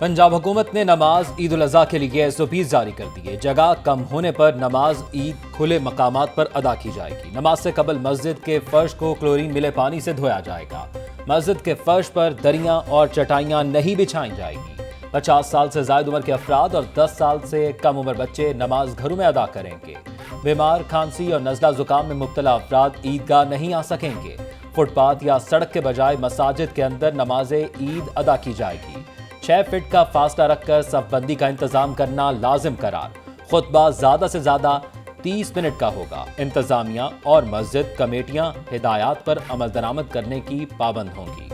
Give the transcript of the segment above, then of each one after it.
पंजाब हुकूमत ने नमाज ईद उल अजहा के लिए एसओपी जारी कर दी है। जगह कम होने पर नमाज ईद खुले मकामात पर अदा की जाएगी। नमाज से कबल मस्जिद के फर्श को क्लोरीन मिले पानी से धोया जाएगा। मस्जिद के फर्श पर दरियां और चटाइयां नहीं बिछाई जाएगी। 50 साल से ज्यादा उम्र के अफराद और 10 साल से कम उम्र बच्चे नमाज घरों में अदा करेंगे। बीमार, खांसी और नजला जुकाम में मुब्तला अफराद ईदगाह नहीं आ सकेंगे। फुटपाथ या सड़क के बजाय मसाजिद के अंदर नमाज ईद अदा की जाएगी। 6 फीट का फासला रखकर सफबंदी का इंतजाम करना लाजिम करार। खुतबा ज्यादा से ज्यादा 30 मिनट का होगा। इंतजामिया और मस्जिद कमेटियां हिदायत पर अमल दरामद करने की पाबंद होंगी।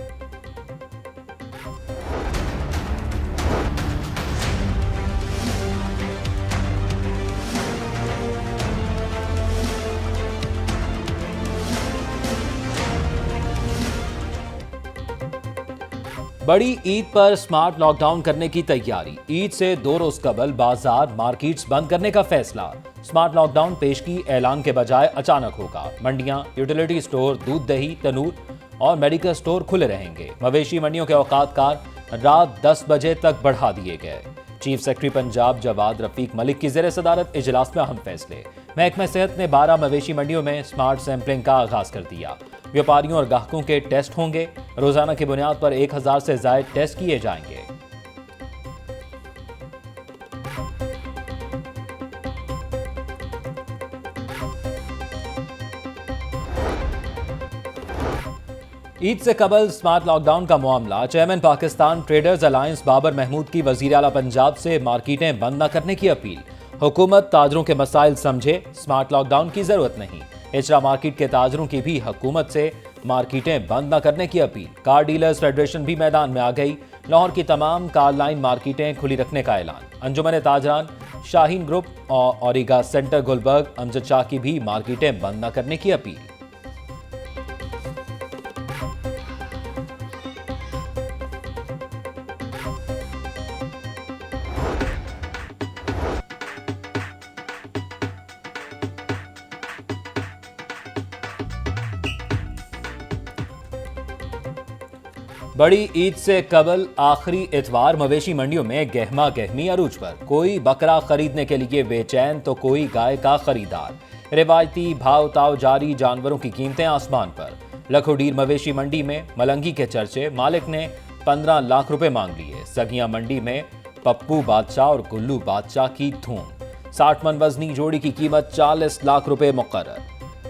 बड़ी ईद पर स्मार्ट लॉकडाउन करने की तैयारी। ईद से 2 रोज कबल बाजार, मार्केट्स बंद करने का फैसला। स्मार्ट लॉकडाउन पेशगी ऐलान के बजाय अचानक होगा। मंडियां, यूटिलिटी स्टोर, दूध, दही, तनूर और मेडिकल स्टोर खुले रहेंगे। मवेशी मंडियों के औकातकार रात 10 बजे तक बढ़ा दिए गए। चीफ सेक्रेटरी पंजाब जवाद रफीक मलिक की ज़ेर सदारत इजलास में अहम फैसले। महकमा सेहत ने 12 मवेशी मंडियों में स्मार्ट सैंपलिंग का आगाज कर दिया। व्यापारियों और ग्राहकों के टेस्ट होंगे। रोजाना की बुनियाद पर 1000 से ज्यादा टेस्ट किए जाएंगे। ईद से कबल स्मार्ट लॉकडाउन का मामला। Chairman Pakistan traders alliance Babar Mahmood की वजीर आला पंजाब से मार्केटें बंद न करने की अपील। हुकूमत ताजरों के मसाइल समझे, स्मार्ट लॉकडाउन की जरूरत नहीं। हिजरा मार्केट के ताजरों की भी हुकूमत से मार्केटें बंद न करने की अपील। कार डीलर्स फेडरेशन भी मैदान में आ गई। लाहौर की तमाम कार लाइन मार्केटें खुली रखने का ऐलान। अंजुमन ताजरान, शाहीन ग्रुप और ओरिगा सेंटर गुलबर्ग, अमजद शाह की भी मार्केटें बंद न करने की अपील। बड़ी ईद से कबल आखिरी इतवार मवेशी मंडियों में गहमा गहमी अरूज पर। कोई बकरा खरीदने के लिए बेचैन तो कोई गाय का खरीदार। रिवायती भाव ताव जारी, जानवरों की कीमतें आसमान पर। लखोडीर मवेशी मंडी में मलंगी के चर्चे, मालिक ने 15 लाख रुपए मांग लिए। सगिया मंडी में पप्पू बादशाह और गुल्लू बादशाह की धूम। 60 मन वजनी जोड़ी की कीमत 40 लाख रुपए मुकर्रर।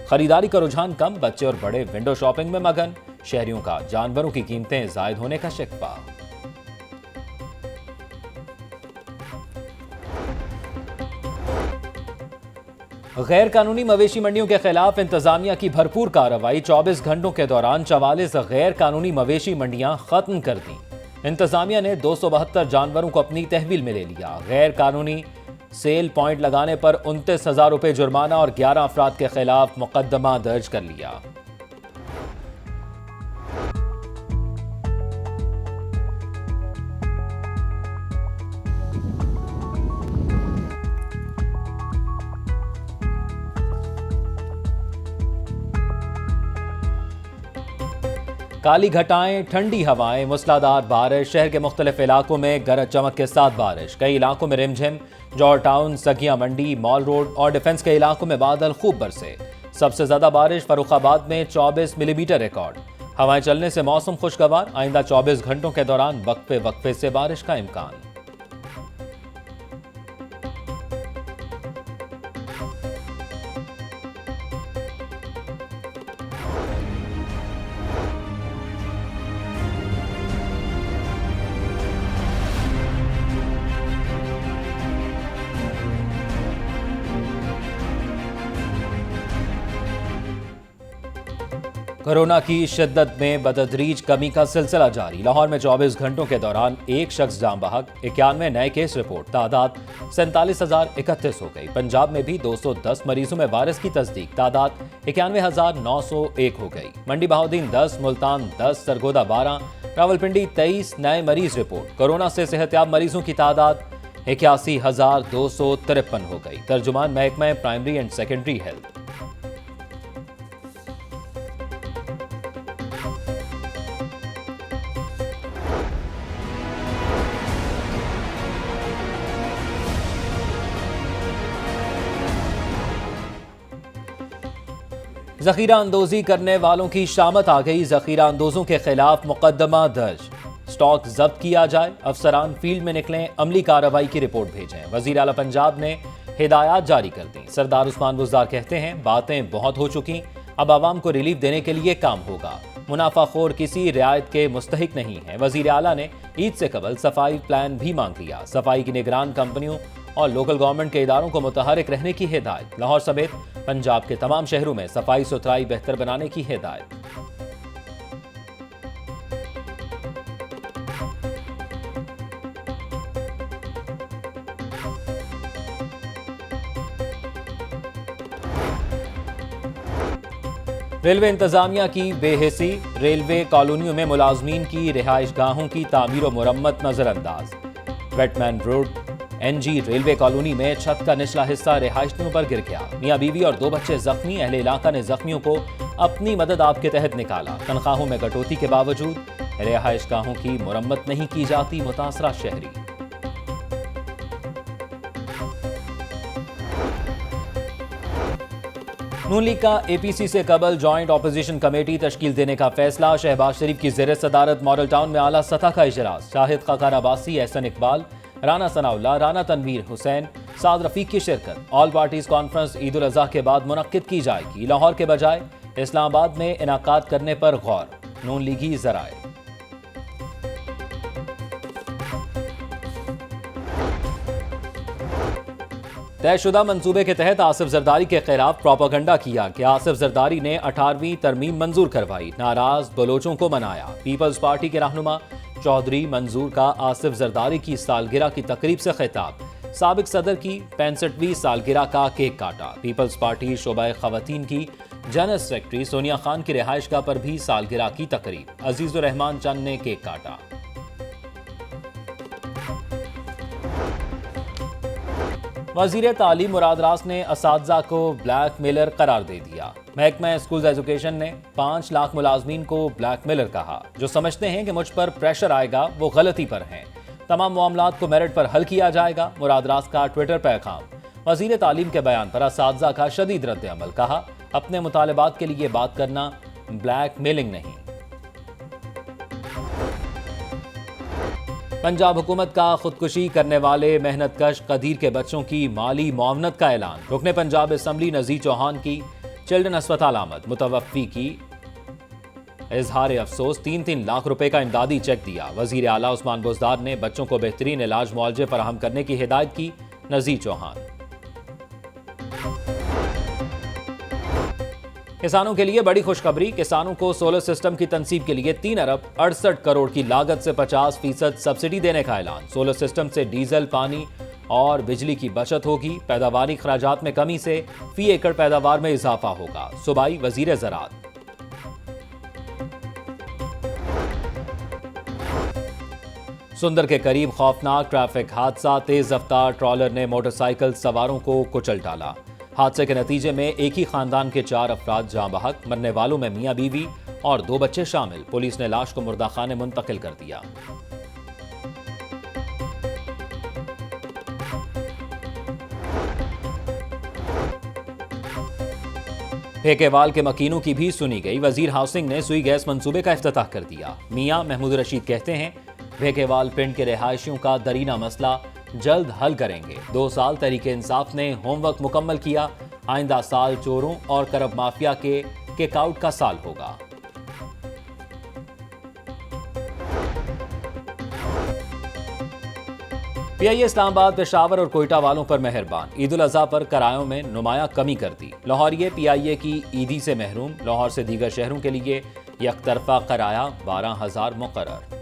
खरीदारी का रुझान कम, बच्चे और बड़े विंडो शॉपिंग में मगन। शहरियों का जानवरों की कीमतें जायद होने का शिकवा। गैर कानूनी मवेशी मंडियों के खिलाफ इंतजामिया की भरपूर कार्रवाई। 24 घंटों के दौरान 44 गैर कानूनी मवेशी मंडियां खत्म कर दी। इंतजामिया ने 272 जानवरों को अपनी तहवील में ले लिया। गैर कानूनी सेल पॉइंट लगाने पर 29,000 रुपए जुर्माना और 11 अफराद के खिलाफ मुकदमा दर्ज कर लिया। काली घटाएं, ठंडी हवाएं, मूसलाधार बारिश। शहर के मुख्तलिफ इलाकों में गरज चमक के साथ बारिश। कई इलाकों में रिमझिम। जौहर टाउन, सगिया मंडी, मॉल रोड और डिफेंस के इलाकों में बादल खूब बरसे। सबसे ज्यादा बारिश फर्रुखाबाद में 24 मिलीमीटर रिकॉर्ड। हवाएं चलने से मौसम खुशगवार। आइंदा 24 घंटों के दौरान वक्फे वक्फे से बारिश का इम्कान। कोरोना की शिद्दत में बतदरीज कमी का सिलसिला जारी। लाहौर में 24 घंटों के दौरान एक शख्स जान बहक। 91 नए केस रिपोर्ट। तादाद 47,031 हो गई। पंजाब में भी 210 मरीजों में वायरस की तस्दीक। तादाद 91,901 हो गई। मंडी बहाउद्दीन 10, मुल्तान 10, सरगोदा 12, रावलपिंडी 23 नए मरीज रिपोर्ट। कोरोना से सेहतयाब मरीजों की तादाद 81,253 हो गई। तर्जुमान महकमा प्राइमरी एंड सेकेंडरी हेल्थ। जखीरा अंदोजी करने वालों की शामत आ गई, जखीरा अंदोजों के खिलाफ मुकदमा दर्ज, स्टॉक जब्त किया जाए, अफसरान फील्ड में निकलें, अमली कार्रवाई की रिपोर्ट भेजें। वजीर आला पंजाब ने हिदायत जारी कर दी। सरदार उस्मान बुज़दार कहते हैं बातें बहुत हो चुकी, अब आवाम को रिलीफ देने के लिए काम होगा। मुनाफाखोर किसी रियायत के मुस्तहिक नहीं है। वजीर आला ने ईद से कबल सफाई प्लान भी मांग लिया। सफाई की निगरान कंपनियों और लोकल गवर्नमेंट के इदारों को मुतहरिक रहने की हिदायत। लाहौर समेत पंजाब के तमाम शहरों में सफाई सुथराई बेहतर बनाने की हिदायत। रेलवे इंतजामिया की बेहिसी, रेलवे कॉलोनियों में मुलाजमीन की रिहाइश गाहों की तामीर और मुरम्मत नजरअंदाज। वेटमैन रोड एनजी रेलवे कॉलोनी में छत का निचला हिस्सा रिहायशियों पर गिर गया। मियां बीवी और 2 बच्चे जख्मी। अहले इलाका ने जख्मियों को अपनी मदद आप के तहत निकाला। तनख्वाहों में कटौती के बावजूद रिहाइश गाहों की मुरम्मत नहीं की जाती, मुतासरा शहरी। नून लीग का एपीसी से कबल जॉइंट ऑपोजिशन कमेटी तश्कील देने का फैसला। शहबाज शरीफ की ज़ेर सदारत मॉडल टाउन में आला सतह का इजलास। शाहिद खकर अब्बासी, एहसन इकबाल, राना सनाउल्लाह, राना तनवीर हुसैन, साद रफीक की शिरकत। All parties conference Eid ul Azha के बाद मुनक्किद की जाएगी। लाहौर के बजाय इस्लामाबाद में इनाकाद करने पर गौर। नून लीगी ज़राए। तयशुदा मंसूबे के तहत आसिफ जरदारी के खिलाफ प्रोपागंडा किया कि आसिफ जरदारी ने 18वीं तरमीम मंजूर करवाई, नाराज बलोचों को मनाया। पीपल्स पार्टी के रहनुमा चौधरी मंजूर का आसिफ जरदारी की सालगिरह की तकरीब से खिताब। साबिक सदर की 65वीं सालगिरह का केक काटा। पीपल्स पार्टी शोबा खवातीन की जनरल सेक्रेटरी सोनिया खान की रिहाइशगाह पर भी सालगिरह की तकरीब। अजीजुर रहमान चंद ने केक काटा। वज़ीर तालीम मुराद रास ने असातिज़ा को ब्लैकमेलर करार दे दिया। महकमा स्कूल एजुकेशन ने 5 लाख मुलाजमीन को ब्लैकमेलर कहा। जो समझते हैं कि मुझ पर प्रेशर आएगा वो गलती पर हैं। तमाम मामलात को मेरिट पर हल किया जाएगा। मुराद रास का ट्विटर पैगाम। वज़ीर तालीम के बयान पर असातिज़ा का शदीद रद्द-ए-अमल। कहा अपने मुतालबात के लिए बात करना ब्लैकमेलिंग नहीं। पंजाब हुकूमत का खुदकुशी करने वाले मेहनतकश कदीर के बच्चों की माली मुआवनत का ऐलान। रुकने पंजाब असम्बली नज़ीर चौहान की चिल्ड्रन अस्पताल आमद। मुतवफ़ी की इजहार अफसोस 3-3 लाख रुपए का इमदादी चेक दिया। वज़ीर आला उस्मान बुज़दार ने बच्चों को बेहतरीन इलाज मुआवजे फराहम करने की हिदायत की। नज़ीर चौहान। किसानों के लिए बड़ी खुशखबरी। किसानों को सोलर सिस्टम की तनसीब के लिए 3 अरब 68 करोड़ की लागत से 50% सब्सिडी देने का ऐलान। सोलर सिस्टम से डीजल, पानी और बिजली की बचत होगी। पैदावारी खराजात में कमी से फी एकड़ पैदावार में इजाफा होगा। सूबाई वजीर ज़राअत। सुंदर के करीब खौफनाक ट्रैफिक हादसा। तेज रफ्तार ट्रॉलर ने मोटरसाइकिल सवारों को कुचल डाला। हादसे के नतीजे में एक ही खानदान के 4 अफराद जाँ बहक। मरने वालों में मियां बीवी और 2 बच्चे शामिल। पुलिस ने लाश को मुर्दाखाने मुंतकिल कर दिया। ठेकेवाल के मकीनों की भी सुनी गई। वजीर हाउसिंग ने सुई गैस मंसूबे का इफ्तिताह कर दिया। मियां महमूद रशीद कहते हैं ठेकेवाल पिंड के रिहायशियों का दरीना मसला जल्द हल करेंगे। 2 साल तहरीके इंसाफ ने होमवर्क मुकम्मल किया। आइंदा साल चोरों और करब माफिया के किकआउट का साल होगा। पीआईए इस्लामाबाद, पेशावर और कोयटा वालों पर मेहरबान। ईद उल अज़हा पर किरायों में नुमाया कमी कर दी। लाहौरिये पीआईए की ईदी से महरूम। लाहौर से दीगर शहरों के लिए यकतरफा किराया 12,000 मुकर्रर।